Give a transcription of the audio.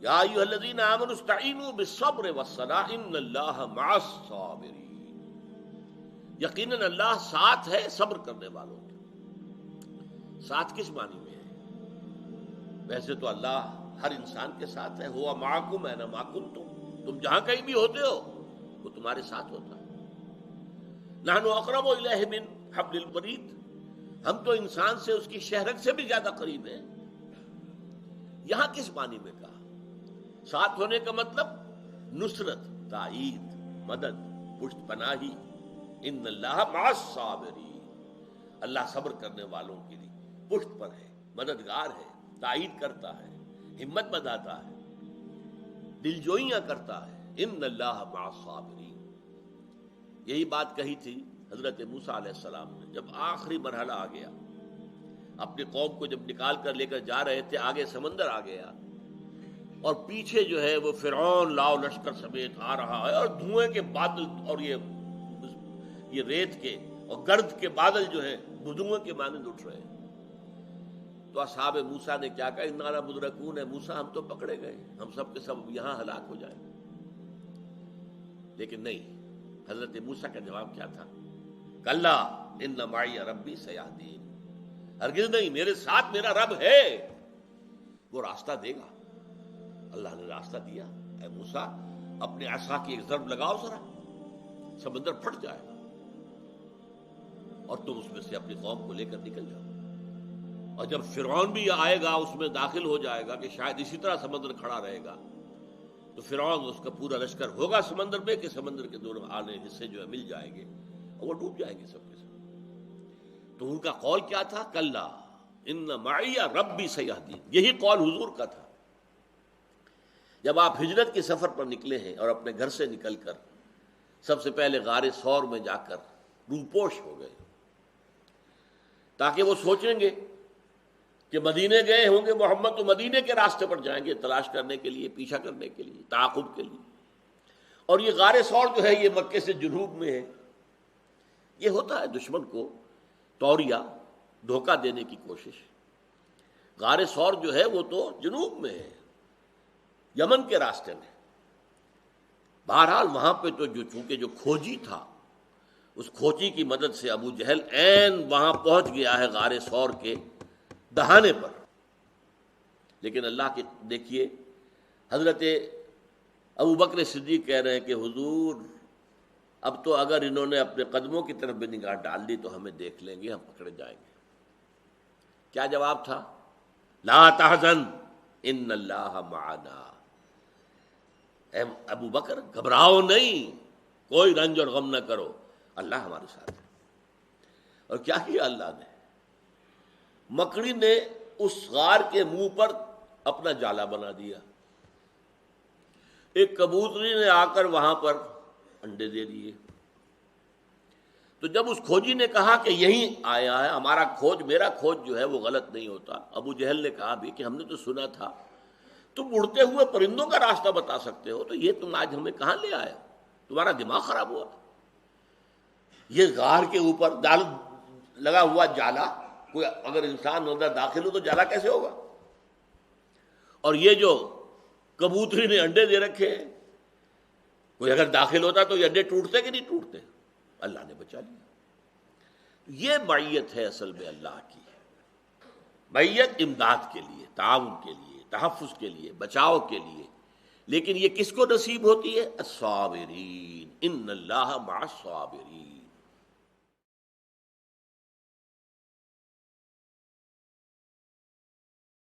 یا ایھا الذین آمنوا استعینوا بالصبر والصلاۃ ان اللہ مع الصابرین، یقیناً اللہ ساتھ ہے صبر کرنے والوں کے۔ ساتھ کس معنی میں ہے؟ ویسے تو اللہ ہر انسان کے ساتھ ہے، ہوا معکم اینما کنتم، تم جہاں کہیں بھی ہوتے ہو وہ تمہارے ساتھ ہوتا ہے۔ نحن اقرب الیہ من حبل الورید، ہم تو انسان سے اس کی شہرگ سے بھی زیادہ قریب ہیں۔ یہاں کس معنی میں کہا؟ ساتھ ہونے کا مطلب نصرت، تائید، مدد، پشت پناہی۔ ان اللہ مع الصابرین، اللہ صبر کرنے والوں کے لیے پشت پر ہے، مددگار ہے، تائید کرتا ہے، ہمت بندھاتا ہے، دلجوئیاں کرتا ہے۔ ان اللہ مع الصابرین، یہی بات کہی تھی حضرت موسیٰ علیہ السلام نے جب آخری مرحلہ آ گیا، اپنی قوم کو جب نکال کر لے کر جا رہے تھے، آگے سمندر آ گیا اور پیچھے جو ہے وہ فرعون لاؤ لشکر سمیت آ رہا ہے، اور دھوئیں کے بادل اور یہ ریت کے اور گرد کے بادل جو ہے دھوئیں کے مانند اٹھ رہے ہیں۔ تو اصحاب موسیٰ نے کیا کہا، انا لمدرکون، ہے موسیٰ ہم تو پکڑے گئے، ہم سب کے سب یہاں ہلاک ہو جائیں۔ لیکن نہیں، حضرت موسیٰ کا جواب کیا تھا؟ کلا ان معی ربی سیہدین، ہرگز نہیں، میرے ساتھ میرا رب ہے، وہ راستہ دے گا۔ اللہ نے راستہ دیا۔ اے موسیٰ اپنے عصا کی ایک ضرب لگاؤ ذرا، سمندر پھٹ جائے گا اور تم اس میں سے اپنی قوم کو لے کر نکل جاؤ۔ اور جب فرعون بھی آئے گا اس میں داخل ہو جائے گا کہ شاید اسی طرح سمندر کھڑا رہے گا، تو فرعون اس کا پورا لشکر ہوگا سمندر میں کہ سمندر کے دونوں آنے حصے جو ہے مل جائیں گے اور وہ ڈوب جائیں گے سب کے سب۔ تو ان کا قول کیا تھا؟ کلا ان معی ربی سیہدین، یہی قول حضور کا تھا جب آپ ہجرت کے سفر پر نکلے ہیں اور اپنے گھر سے نکل کر سب سے پہلے غار ثور میں جا کر روپوش ہو گئے، تاکہ وہ سوچیں گے کہ مدینے گئے ہوں گے محمد تو مدینے کے راستے پر جائیں گے تلاش کرنے کے لیے، پیچھا کرنے کے لیے، تعاقب کے لیے۔ اور یہ غار ثور جو ہے یہ مکے سے جنوب میں ہے۔ یہ ہوتا ہے دشمن کو توریہ، دھوکہ دینے کی کوشش۔ غار ثور جو ہے وہ تو جنوب میں ہے، یمن کے راستے میں۔ بہرحال وہاں پہ تو چونکہ جو کھوجی تھا، اس کھوجی کی مدد سے ابو جہل عین وہاں پہنچ گیا ہے غار ثور کے دہانے پر۔ لیکن اللہ کی دیکھیے، حضرت ابو بکر صدیق کہہ رہے ہیں کہ حضور اب تو اگر انہوں نے اپنے قدموں کی طرف بھی نگاہ ڈال دی تو ہمیں دیکھ لیں گے، ہم پکڑے جائیں گے۔ کیا جواب تھا؟ لا تحزن ان اللہ معنا، اے ابو بکر گھبراؤ نہیں، کوئی رنج اور غم نہ کرو، اللہ ہمارے ساتھ ہے۔ اور کیا کیا اللہ نے؟ مکڑی نے اس غار کے منہ پر اپنا جالا بنا دیا، ایک کبوتری نے آ کر وہاں پر انڈے دے دیے۔ تو جب اس کھوجی نے کہا کہ یہیں آیا ہے ہمارا کھوج، میرا کھوج جو ہے وہ غلط نہیں ہوتا، ابو جہل نے کہا بھی کہ ہم نے تو سنا تھا تم اڑتے ہوئے پرندوں کا راستہ بتا سکتے ہو، تو یہ تم آج ہمیں کہاں لے آئے ہو؟ تمہارا دماغ خراب ہوا؟ یہ غار کے اوپر لگا ہوا جالا، کوئی اگر انسان اندر داخل ہو تو جالا کیسے ہوگا؟ اور یہ جو کبوتری نے انڈے دے رکھے ہیں، کوئی اگر داخل ہوتا تو یہ انڈے ٹوٹتے کہ نہیں ٹوٹتے؟ اللہ نے بچا لیا۔ یہ معیت ہے اصل میں اللہ کی، معیت امداد کے لیے، تعاون کے لیے، تحفظ کے لیے، بچاؤ کے لیے۔ لیکن یہ کس کو نصیب ہوتی ہے؟ الصابرین، ان اللہ مع الصابرین۔